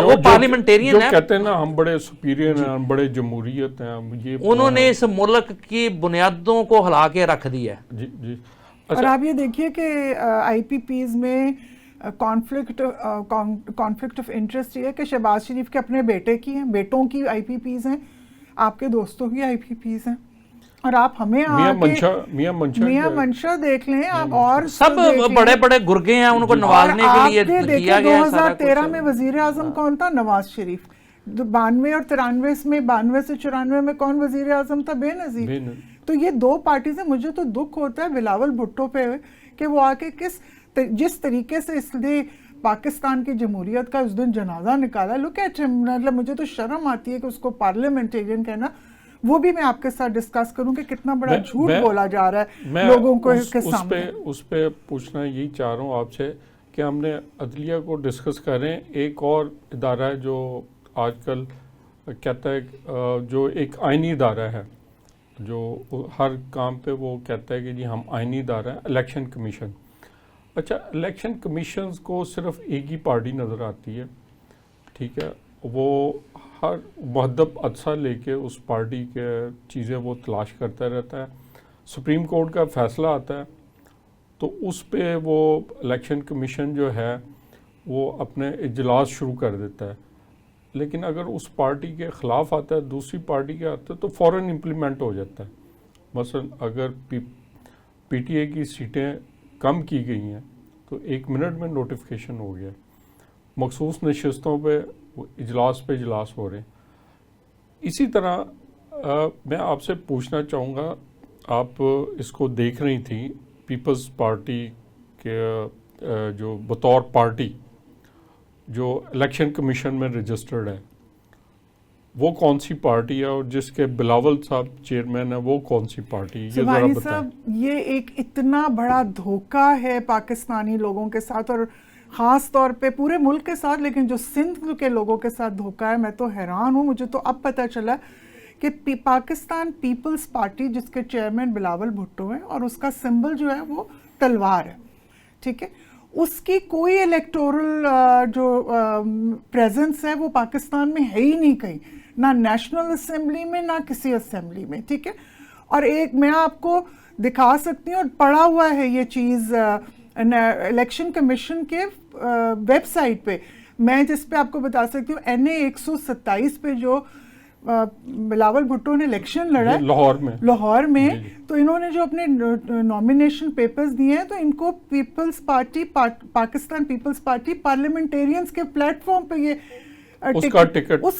وہ پارلیمنٹیرین ہے، کہتے ہیں نا ہم بڑے سپیریئر ہیں، ہم بڑے جمہوریت ہیں. انہوں نے اس ملک کی بنیادوں کو ہلا کے رکھ دیا ہے. جی جی. اور آپ یہ دیکھیے کہ آئی پی پیز میں کانفلکٹ آف انٹرسٹ یہ ہے کہ شہباز شریف کے اپنے بیٹے کی ہیں، بیٹوں کی آئی پی پیز ہیں، آپ کے دوستوں کی آئی پی پیز ہیں، اور آپ ہمیں میاں منشا دیکھ لیں آپ، اور سب بڑے بڑے گرگے ہیں ان کو نوازنے کے لیے کیا گیا. 2013 میں وزیر اعظم کون تھا؟ نواز شریف. 92 اور 93 میں، 92 سے 94 میں کون وزیر اعظم تھا؟ بے نظیر. تو یہ دو پارٹیز ہیں. مجھے تو دکھ ہوتا ہے بلاول بھٹو پہ کہ وہ آ کے جس طریقے سے اس لیے پاکستان کی جمہوریت کا اس دن جنازہ نکالا. لک ایٹ ہم، مطلب مجھے تو شرم آتی ہے کہ اس کو پارلیمنٹیرین کہنا. وہ بھی میں آپ کے ساتھ ڈسکس کروں کہ کتنا بڑا جھوٹ بولا جا رہا ہے لوگوں کو کے سامنے. اس پہ پوچھنا یہی چاہ رہا ہوں آپ سے کہ ہم نے عدلیہ کو ڈسکس کریں. ایک اور ادارہ ہے جو آج کل کہتا ہے، جو ایک آئینی ادارہ ہے، جو ہر کام پہ وہ کہتا ہے کہ جی ہم آئینی ادارہ ہیں، الیکشن کمیشن. اچھا، الیکشن کمیشنز کو صرف ایک ہی پارٹی نظر آتی ہے. ٹھیک ہے، وہ ہر مہذب عدسہ لے کے اس پارٹی کے چیزیں وہ تلاش کرتا رہتا ہے. سپریم کورٹ کا فیصلہ آتا ہے تو اس پہ وہ الیکشن کمیشن جو ہے وہ اپنے اجلاس شروع کر دیتا ہے. لیکن اگر اس پارٹی کے خلاف آتا ہے، دوسری پارٹی کے آتا ہے، تو فوراً امپلیمنٹ ہو جاتا ہے. مثلا اگر پی ٹی اے کی سیٹیں کم کی گئی ہیں تو 1 منٹ میں نوٹیفیکیشن ہو گیا. مخصوص نشستوں پہ اجلاس ہو رہے ہیں. اسی طرح میں آپ سے پوچھنا چاہوں گا، آپ اس کو دیکھ رہی تھیں، پیپلز پارٹی کے جو بطور پارٹی جو الیکشن کمیشن میں رجسٹرڈ ہے، وہ کون سی پارٹی ہے اور جس کے بلاول صاحب چیئرمین ہے وہ کون سی پارٹی؟ یہ ذرا سبحانی بتائیں. صاحب یہ ایک اتنا بڑا دھوکہ ہے پاکستانی لوگوں کے ساتھ اور خاص طور پہ پورے ملک کے ساتھ، لیکن جو سندھ کے لوگوں کے ساتھ دھوکہ ہے، میں تو حیران ہوں. مجھے تو اب پتہ چلا کہ پاکستان پیپلز پارٹی جس کے چیئرمین بلاول بھٹو ہیں اور اس کا سمبل جو ہے وہ تلوار ہے، ٹھیک ہے، اس کی کوئی الیکٹورل جو پریزنس ہے وہ پاکستان میں ہے ہی نہیں کہیں، نہ نیشنل اسمبلی میں نہ کسی اسمبلی میں، ٹھیک ہے. اور ایک میں آپ کو دکھا سکتی ہوں اور پڑھا ہوا ہے یہ چیز الیکشن کمیشن کے ویب سائٹ پہ، میں جس پہ آپ کو بتا سکتی ہوں NA 127 پہ جو بلاول بھٹو نے الیکشن لڑا ہے لاہور میں، تو انہوں نے جو اپنے نامینیشن پیپرز دیے ہیں تو ان کو Peoples Party Pakistan Peoples Party Parliamentarians کے پلیٹ فارم پہ یہ اس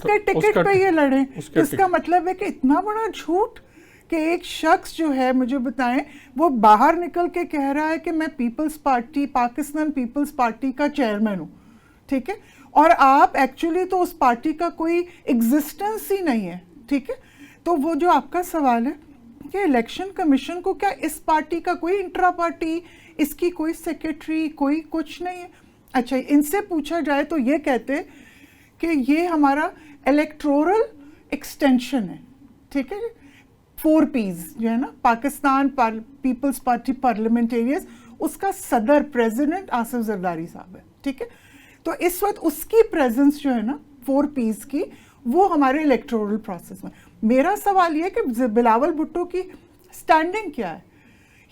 کے ٹکٹ پہ یہ لڑیں. اس کا مطلب ہے کہ اتنا بڑا جھوٹ کہ ایک شخص جو ہے، مجھے بتائیں، وہ باہر نکل کے کہہ رہا ہے کہ میں Peoples Party Pakistan Peoples Party کا چیئرمین ہوں، ٹھیک ہے، اور آپ ایکچولی تو اس پارٹی کا کوئی ایگزسٹنس ہی نہیں ہے، ٹھیک ہے. تو وہ جو آپ کا سوال ہے کہ الیکشن کمیشن کو کیا اس پارٹی کا کوئی انٹرا پارٹی، اس کی کوئی سیکرٹری، کوئی کچھ نہیں ہے؟ اچھا، ان سے پوچھا جائے تو یہ کہتے کہ یہ ہمارا الیکٹورل ایکسٹینشن ہے، ٹھیک ہے، 4 Ps جو ہے نا، پاکستان پیپلز پارٹی پارلیمنٹیرینز، اس کا صدر پریزیڈنٹ آصف زرداری صاحب ہے، ٹھیک ہے. تو اس وقت اس کی پریزنس جو ہے نا 4 Ps کی، وہ ہمارے الیکٹورل پروسیس میں. میرا سوال یہ ہے کہ بلاول بھٹو کی اسٹینڈنگ کیا ہے؟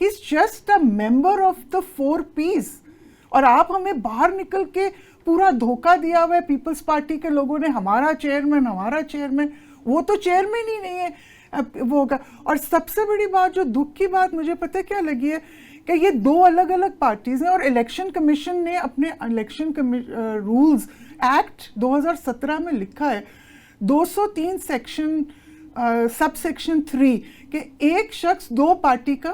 He is just a member of the 4 Ps، اور آپ ہمیں باہر نکل کے پورا دھوکہ دیا ہوا ہے پیپلز پارٹی کے لوگوں نے، ہمارا چیئرمین، وہ تو چیئرمین ہی نہیں ہے وہ کا. اور سب سے بڑی بات، جو دکھ کی بات مجھے پتہ کیا لگی ہے، کہ یہ 2 الگ الگ پارٹیز ہیں اور الیکشن کمیشن نے اپنے الیکشن رولز ایکٹ 2017 میں لکھا ہے 203 سیکشن سب سیکشن 3 کہ ایک شخص 2 پارٹی کا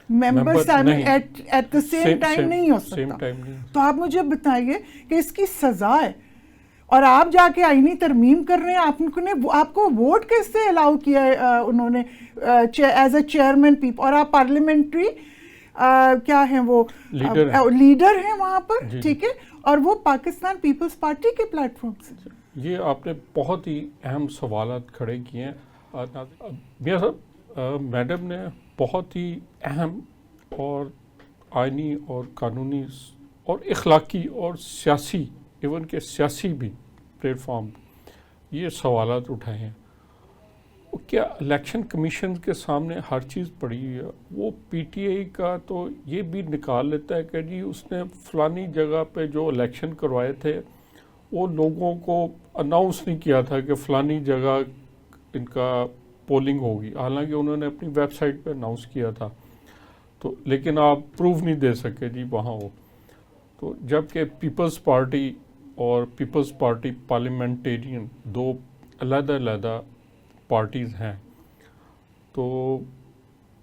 ممبر ایٹ دا سیم ٹائم نہیں ہو سکتا. تو آپ مجھے بتائیے کہ اس کی سزا ہے، اور آپ جا کے آئینی ترمیم کر رہے ہیں. آپ کو ووٹ کیسے الاؤ کیا ہے انہوں نے ایز اے چیئرمین اور آپ پارلیمنٹری کیا ہیں، وہ لیڈر ہیں وہاں پر، ٹھیک ہے، اور وہ پاکستان پیپلز پارٹی کے پلیٹ فارم سے. یہ آپ نے بہت ہی اہم سوالات کھڑے کیے ہیں. میاں صاحب، میڈم نے بہت ہی اہم اور آئینی اور قانونی اور اخلاقی اور سیاسی، ایون کہ سیاسی بھی پلیٹ فارم یہ سوالات اٹھائے ہیں. کیا الیکشن کمیشن کے سامنے ہر چیز پڑی ہے؟ وہ پی ٹی آئی کا تو یہ بھی نکال لیتا ہے کہ جی اس نے فلانی جگہ پہ جو الیکشن کروائے تھے وہ لوگوں کو اناؤنس نہیں کیا تھا کہ فلانی جگہ ان کا پولنگ ہوگی، حالانکہ انہوں نے اپنی ویب سائٹ پہ اناؤنس کیا تھا. تو لیکن آپ پروف نہیں دے سکے جی وہاں ہو. تو جبکہ پیپلز پارٹی اور پیپلز پارٹی پارلیمنٹیرین 2 علیحدہ پارٹیز ہیں. تو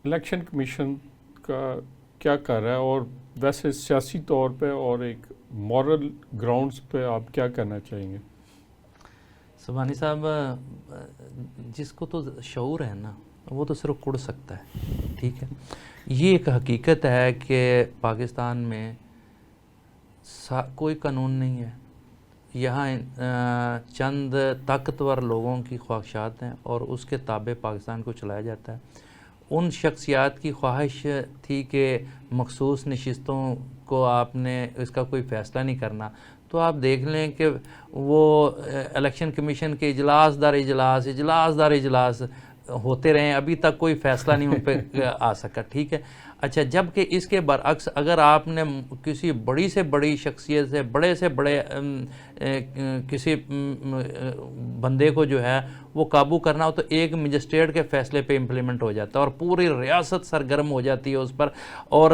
الیکشن کمیشن کا کیا کر رہا ہے، اور ویسے سیاسی طور پہ اور ایک مورل گراؤنڈز پہ آپ کیا کہنا چاہیں گے؟ سبحانی صاحب، جس کو تو شعور ہے نا وہ تو صرف کڑ سکتا ہے، ٹھیک ہے. یہ ایک حقیقت ہے کہ پاکستان میں کوئی قانون نہیں ہے. یہاں چند طاقتور لوگوں کی خواہشات ہیں اور اس کے تابع پاکستان کو چلایا جاتا ہے. ان شخصیات کی خواہش تھی کہ مخصوص نشستوں کو آپ نے اس کا کوئی فیصلہ نہیں کرنا. تو آپ دیکھ لیں کہ وہ الیکشن کمیشن کے اجلاس در اجلاس ہوتے رہے، ابھی تک کوئی فیصلہ نہیں ان پہ آ سکا، ٹھیک ہے. اچھا، جبکہ اس کے برعکس اگر آپ نے کسی بڑی سے بڑی شخصیت سے بڑے سے بڑے کسی بندے کو جو ہے وہ قابو کرنا ہو تو ایک مجسٹریٹ کے فیصلے پہ امپلیمنٹ ہو جاتا ہے اور پوری ریاست سرگرم ہو جاتی ہے اس پر، اور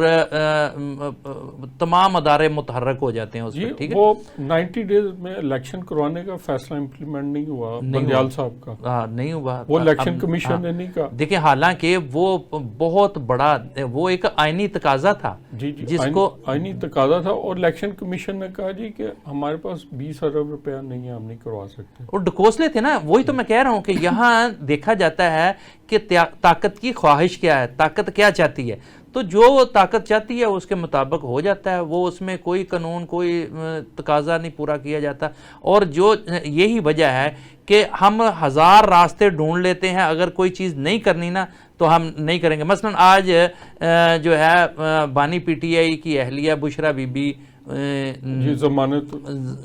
تمام ادارے متحرک ہو جاتے ہیں اس پر، ٹھیک ہے. وہ 90 ڈیز میں الیکشن کروانے کا فیصلہ امپلیمنٹ نہیں ہوا بندیال صاحب کا. ہاں، نہیں ہوا، وہ الیکشن کمیشن نے نہیں کہا. دیکھیں، حالانکہ وہ بہت بڑا، وہ ایک آئینی تقاضا تھا جی جس کو آئینی تقاضا تھا, اور الیکشن کمیشن نے کہا جی کہ ہمارے پاس 20 ارب روپیہ نہیں ہے, ہم نہیں کروا سکتے. اور ڈکوسلے تھے نا, وہی تو میں کہہ رہا ہوں کہ یہاں دیکھا جاتا ہے کہ طاقت کی خواہش کیا ہے, طاقت کیا چاہتی ہے, تو جو طاقت چاہتی ہے اس کے مطابق ہو جاتا ہے, وہ اس میں کوئی قانون کوئی تقاضا نہیں پورا کیا جاتا. اور جو یہی وجہ ہے کہ ہم 1000 راستے ڈھونڈ لیتے ہیں, اگر کوئی چیز نہیں کرنی نا تو ہم نہیں کریں گے. مثلا آج جو ہے بانی پی ٹی آئی کی اہلیہ بشرا بی بی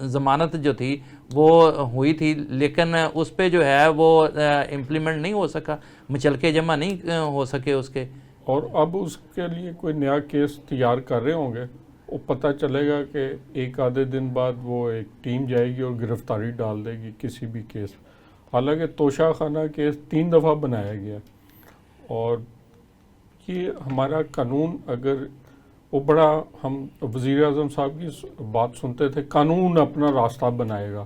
ضمانت جو تھی وہ ہوئی تھی, لیکن اس پہ جو ہے وہ امپلیمنٹ نہیں ہو سکا, مچلکے جمع نہیں ہو سکے اس کے. اور اب اس کے لیے کوئی نیا کیس تیار کر رہے ہوں گے, وہ پتہ چلے گا کہ ایک آدھے دن بعد وہ ایک ٹیم جائے گی اور گرفتاری ڈال دے گی کسی بھی کیس. حالانکہ توشہ خانہ کیس 3 دفعہ بنایا گیا, اور یہ ہمارا قانون اگر وہ بڑا, ہم وزیر اعظم صاحب کی بات سنتے تھے, قانون اپنا راستہ بنائے گا.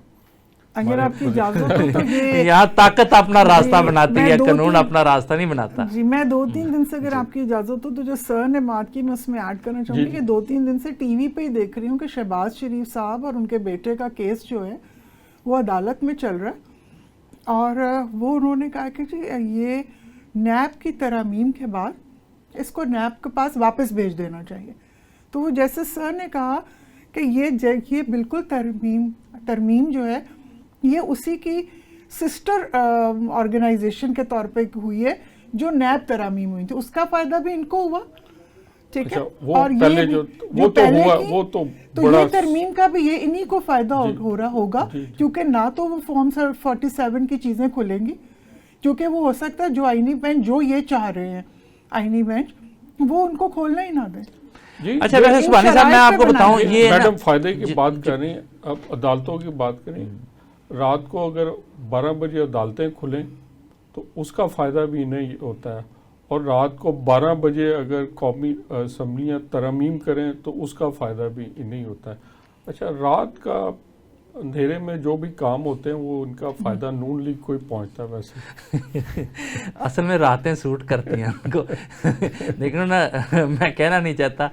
اگر آپ کی اجازت ہو تو یہاں طاقت اپنا راستہ بناتی ہے, قانون اپنا راستہ نہیں بناتا. جی میں 2-3 دن سے, اگر آپ کی اجازت ہو تو جو سر نے بات کی میں اس میں ایڈ کرنا چاہوں گی کہ 2-3 دن سے ٹی وی پہ ہی دیکھ رہی ہوں کہ شہباز شریف صاحب اور ان کے بیٹے کا کیس جو ہے وہ عدالت میں چل رہا ہے, اور وہ انہوں نے کہا کہ جی یہ نیب کی ترامیم کے بعد اس کو نیب کے پاس واپس بھیج دینا چاہیے. تو وہ جیسے سر نے کہا کہ یہ بالکل ترمیم جو ہے یہ اسی کی سسٹر آرگنائزیشن کے طور پہ ہوئی ہے جو نیب ترامیم ہوئی تھی, اس کا فائدہ بھی ان کو ہوا. ٹھیک ہے, اور تو یہ ترمیم کا بھی یہ انہی کو فائدہ ہو رہا ہوگا, کیونکہ نہ تو وہ فارم 47 کی چیزیں کھلیں گی, کیونکہ وہ ہو سکتا ہے جو آئینی بینچ جو یہ چاہ رہے ہیں آئینی بینچ وہ ان کو کھولنا ہی نہ دے. اچھا ویسے سبحانی صاحب میں آپ کو بتاؤں, یہ میڈم فائدے کی بات کر رہی ہیں, اب عدالتوں کی بات کریں, رات کو اگر 12 بجے عدالتیں کھلیں تو اس کا فائدہ بھی نہیں ہوتا ہے, اور رات کو 12 بجے اگر قومی اسمبلیاں ترمیم کریں تو اس کا فائدہ بھی نہیں ہوتا ہے. اچھا, رات کا اندھیرے میں جو بھی کام ہوتے ہیں وہ ان کا فائدہ نون لیگ کو ہی پہنچتا ہے. ویسے اصل میں راتیں سوٹ کرتی ہیں ان کو, لیکن نا میں کہنا نہیں چاہتا,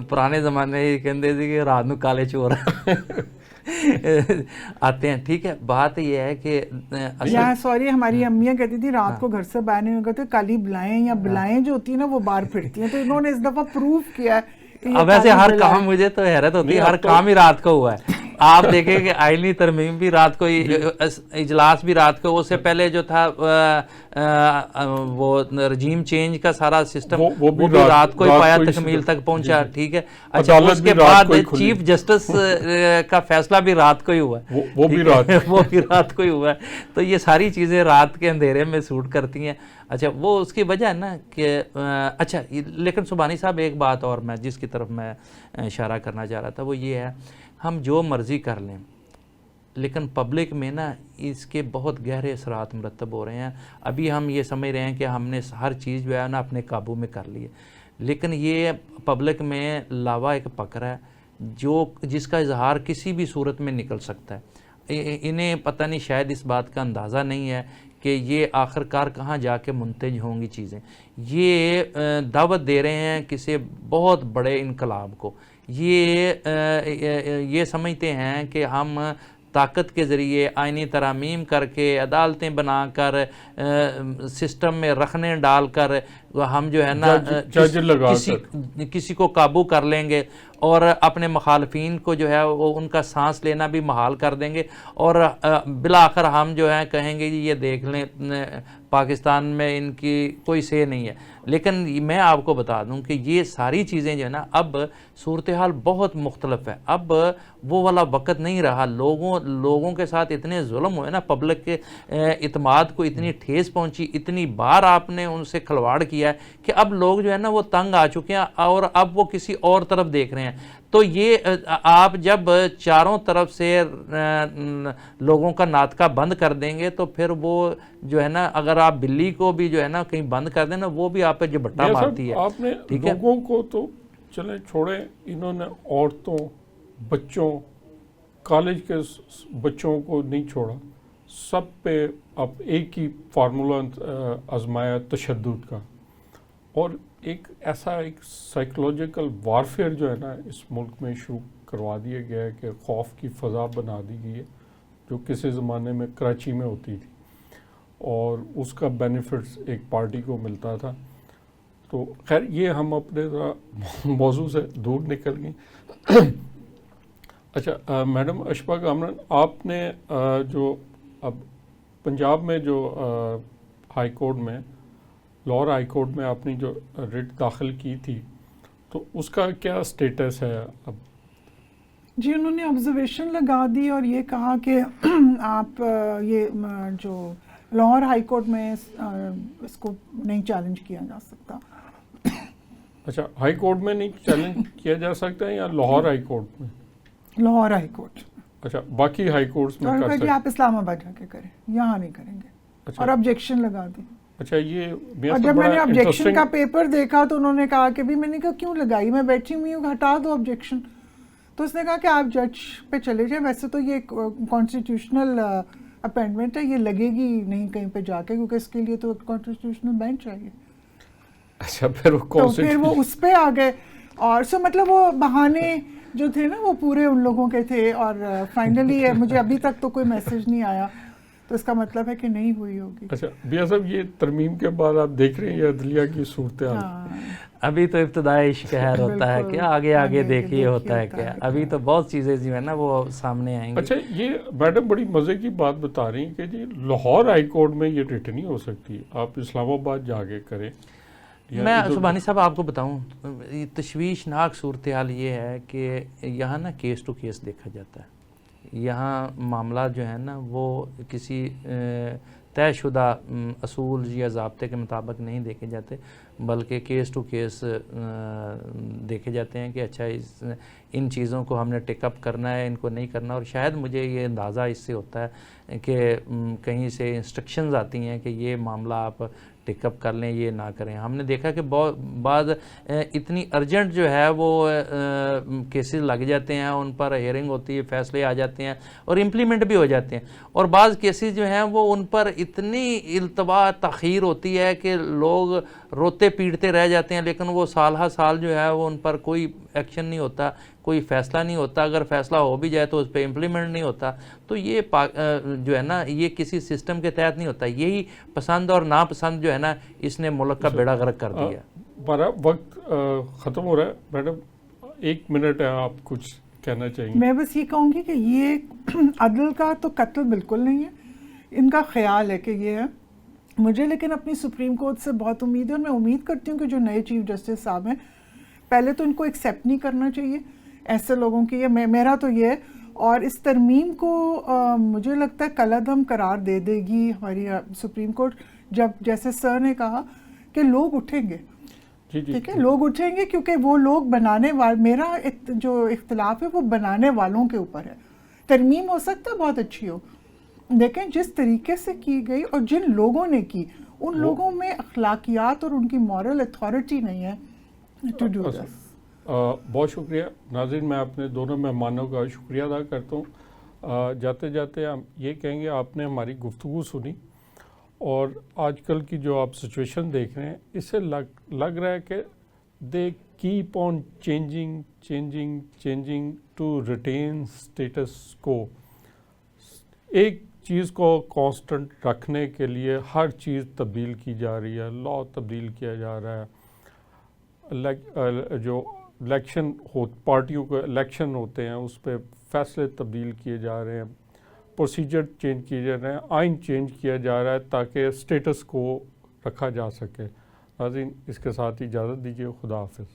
پرانے زمانے یہ کہتے تھے کہ رات نو کالے چور آتے ہیں. ٹھیک ہے, بات یہ ہے کہ سوری ہماری امیاں کہتی تھی رات کو گھر سے باہر نہیں ہوتے, کالی بلائیں یا بلائیں جو ہوتی ہیں نا وہ باہر پھرتی ہیں, تو انہوں نے اس دفعہ پروف کیا ہے. اب ویسے ہر کام, مجھے تو حیرت ہوتی ہے, ہر کام ہی رات کو ہوا ہے. آپ دیکھیں کہ آئینی ترمیم بھی رات کو, اجلاس بھی رات کو, اس سے پہلے جو تھا وہ رجیم چینج کا سارا سسٹم وہ بھی رات کو ہی پایا تکمیل تک پہنچا. ٹھیک ہے, اچھا اس کے بعد چیف جسٹس کا فیصلہ بھی رات کو ہی ہوا ہے, وہ بھی رات کو ہی ہوا ہے. تو یہ ساری چیزیں رات کے اندھیرے میں سوٹ کرتی ہیں. اچھا وہ اس کی وجہ ہے نا کہ اچھا, لیکن سبحانی صاحب ایک بات اور میں جس کی طرف میں اشارہ کرنا چاہ رہا تھا وہ یہ ہے, ہم جو مرضی کر لیں لیکن پبلک میں نا اس کے بہت گہرے اثرات مرتب ہو رہے ہیں. ابھی ہم یہ سمجھ رہے ہیں کہ ہم نے ہر چیز جو ہے نا اپنے قابو میں کر لی ہے, لیکن یہ پبلک میں لاوا ایک پکڑ ہے جس کا اظہار کسی بھی صورت میں نکل سکتا ہے. انہیں پتہ نہیں, شاید اس بات کا اندازہ نہیں ہے کہ یہ آخر کار کہاں جا کے منتج ہوں گی چیزیں. یہ دعوت دے رہے ہیں کسی بہت بڑے انقلاب کو. یہ سمجھتے ہیں کہ ہم طاقت کے ذریعے آئینی ترامیم کر کے عدالتیں بنا کر سسٹم میں رکھنے ڈال کر ہم جو ہے نا کسی کو قابو کر لیں گے, اور اپنے مخالفین کو جو ہے وہ ان کا سانس لینا بھی محال کر دیں گے, اور بالآخر ہم جو ہے کہیں گے یہ دیکھ لیں پاکستان میں ان کی کوئی سے نہیں ہے. لیکن میں آپ کو بتا دوں کہ یہ ساری چیزیں جو ہے نا اب صورتحال بہت مختلف ہے. اب وہ والا وقت نہیں رہا, لوگوں کے ساتھ اتنے ظلم ہوئے نا, پبلک کے اعتماد کو اتنی ٹھیس پہنچی, اتنی بار آپ نے ان سے کھلواڑ کیا ہے کہ اب لوگ جو ہے نا وہ تنگ آ چکے ہیں اور اب وہ کسی اور طرف دیکھ رہے ہیں. تو یہ آپ جب چاروں طرف سے لوگوں کا ناطقہ بند کر دیں گے تو پھر وہ جو ہے نا, اگر آپ بلی کو بھی جو ہے نا کہیں بند کر دیں نا وہ بھی آپ پہ جھپٹا مارتی ہے. آپ نے لوگوں کو تو چلیں چھوڑیں, انہوں نے عورتوں, بچوں, کالج کے بچوں کو نہیں چھوڑا, سب پہ اب ایک ہی فارمولہ آزمایا تشدد کا. اور ایک ایسا ایک سائیکولوجیکل وارفیئر جو ہے نا اس ملک میں شروع کروا دیا گیا ہے کہ خوف کی فضا بنا دی گئی ہے جو کسی زمانے میں کراچی میں ہوتی تھی اور اس کا بینیفٹس ایک پارٹی کو ملتا تھا. تو خیر یہ ہم اپنے موضوع سے دور نکل گئے. اچھا میڈم اشفاق کامران, آپ نے جو اب پنجاب میں جو ہائی کورٹ میں لاہور ہائی کورٹ میں آپ نے جو ریٹ داخل کی تھی تو اس کا کیا سٹیٹس ہے اب؟ جی انہوں نے آبزرویشن لگا دی اور یہ کہا کہ آپ یہ جو لاہور ہائی کورٹ میں اس کو نہیں چیلنج کیا جا سکتا. اچھا ہائی کورٹ میں نہیں چیلنج کیا جا سکتا ہے یا لاہور ہائی کورٹ میں؟ Lahore high court. اچھا باقی ہائی کورٹس میں کر سکتے ہیں. آپ اسلام آباد جا کے کریں, یہاں نہیں کریں گے. اور آبجیکشن لگا دی. اچھا یہ اور جب میں نے آبجیکشن کا پیپر دیکھا تو انہوں نے کہا کہ بھی میں نے کہا کیوں لگائی, میں بیٹھی ہوئی ہوں, ہٹا دو آبجیکشن. تو اس نے کہا کہ آپ جج پہ چلے جائیں, ویسے تو یہ کانسٹیٹیوشنل اپائنٹمنٹ ہے, یہ لگے گی نہیں کہیں پہ جا کے کیونکہ اس کے لیے تو کانسٹیٹیوشنل بینچ چاہیے. اچھا پھر وہ اس پہ آ گئے اور سو مطلب وہ بہانے جو تھے نا وہ پورے ان لوگوں کے تھے اور فائنلی مجھے ابھی تک تو کوئی میسج نہیں آیا, تو اس کا مطلب ہے کہ نہیں ہوئی ہوگی. اچھا بیا صاحب یہ ترمیم کے بعد آپ دیکھ رہے ہیں یہ عدلیہ کی صورتحال؟ ابھی تو ابتدائی شہر ہوتا ہے کہ آگے دیکھیے ہوتا ہے کیا, ابھی تو بہت چیزیں جو ہے نا وہ سامنے آئیں گی. اچھا یہ میڈم بڑی مزے کی بات بتا رہی ہیں کہ جی لاہور ہائی کورٹ میں یہ ریٹ نہیں ہو سکتی, آپ اسلام آباد جا کے کریں. میں سبحانی صاحب آپ کو بتاؤں تشویشناک صورتحال یہ ہے کہ یہاں نا کیس ٹو کیس دیکھا جاتا ہے. یہاں معاملات جو ہیں نا وہ کسی طے شدہ اصول یا ضابطے کے مطابق نہیں دیکھے جاتے بلکہ کیس ٹو کیس دیکھے جاتے ہیں کہ اچھا ان چیزوں کو ہم نے ٹیک اپ کرنا ہے, ان کو نہیں کرنا. اور شاید مجھے یہ اندازہ اس سے ہوتا ہے کہ کہیں سے انسٹرکشنز آتی ہیں کہ یہ معاملہ آپ ٹیک اپ کر لیں, یہ نہ کریں. ہم نے دیکھا کہ بعض اتنی ارجنٹ جو ہے وہ کیسز لگ جاتے ہیں, ان پر ہیئرنگ ہوتی ہے, فیصلے آ جاتے ہیں اور امپلیمنٹ بھی ہو جاتے ہیں. اور بعض کیسز جو ہیں وہ ان پر اتنی التوا تاخیر ہوتی ہے کہ لوگ روتے پیٹتے رہ جاتے ہیں, لیکن وہ سال ہر سال جو ہے وہ ان پر کوئی ایکشن نہیں ہوتا, کوئی فیصلہ نہیں ہوتا. اگر فیصلہ ہو بھی جائے تو اس پہ امپلیمنٹ نہیں ہوتا. تو یہ جو ہے نا یہ کسی سسٹم کے تحت نہیں ہوتا. یہی پسند اور ناپسند جو ہے نا اس نے ملک کا بیڑا غرق کر دیا. ہمارا وقت ختم ہو رہا ہے. میڈم 1 منٹ ہے, آپ کچھ کہنا چاہیں گے؟ میں بس یہ کہوں گی کہ یہ عدل کا تو قتل بالکل نہیں ہے, ان کا خیال ہے کہ یہ ہے. مجھے لیکن اپنی سپریم کورٹ سے بہت امید ہے اور میں امید کرتی ہوں کہ جو نئے چیف جسٹس صاحب ہیں پہلے تو ان کو ایکسیپٹ نہیں کرنا چاہیے ایسے لوگوں کی. میرا تو یہ ہے, اور اس ترمیم کو مجھے لگتا ہے کالعدم قرار دے دے گی ہماری سپریم کورٹ, جب جیسے سر نے کہا کہ لوگ اٹھیں گے. ٹھیک ہے, لوگ اٹھیں گے کیونکہ وہ لوگ بنانے والے, میرا جو اختلاف ہے وہ بنانے والوں کے اوپر ہے. ترمیم ہو سکتا ہے بہت اچھی ہو, دیکھیں جس طریقے سے کی گئی اور جن لوگوں نے کی ان لوگوں میں اخلاقیات اور ان کی مورل اتھارٹی نہیں ہے ٹو ڈو دس. بہت شکریہ ناظرین, میں اپنے دونوں مہمانوں کا شکریہ ادا کرتا ہوں. جاتے جاتے ہم یہ کہیں گے آپ نے ہماری گفتگو سنی اور آج کل کی جو آپ سچویشن دیکھ رہے ہیں اس سے لگ رہا ہے کہ they keep on changing to retain status quo. ایک چیز کو کانسٹنٹ رکھنے کے لیے ہر چیز تبدیل کی جا رہی ہے, لا تبدیل کیا جا رہا ہے, جو الیکشن پارٹیوں کو الیکشن ہوتے ہیں اس پہ فیصلے تبدیل کیے جا رہے ہیں, پروسیجر چینج کیے جا رہے ہیں, آئین چینج کیا جا رہا ہے تاکہ اسٹیٹس کو رکھا جا سکے. ناظرین اس کے ساتھ اجازت دیجیے, خدا حافظ.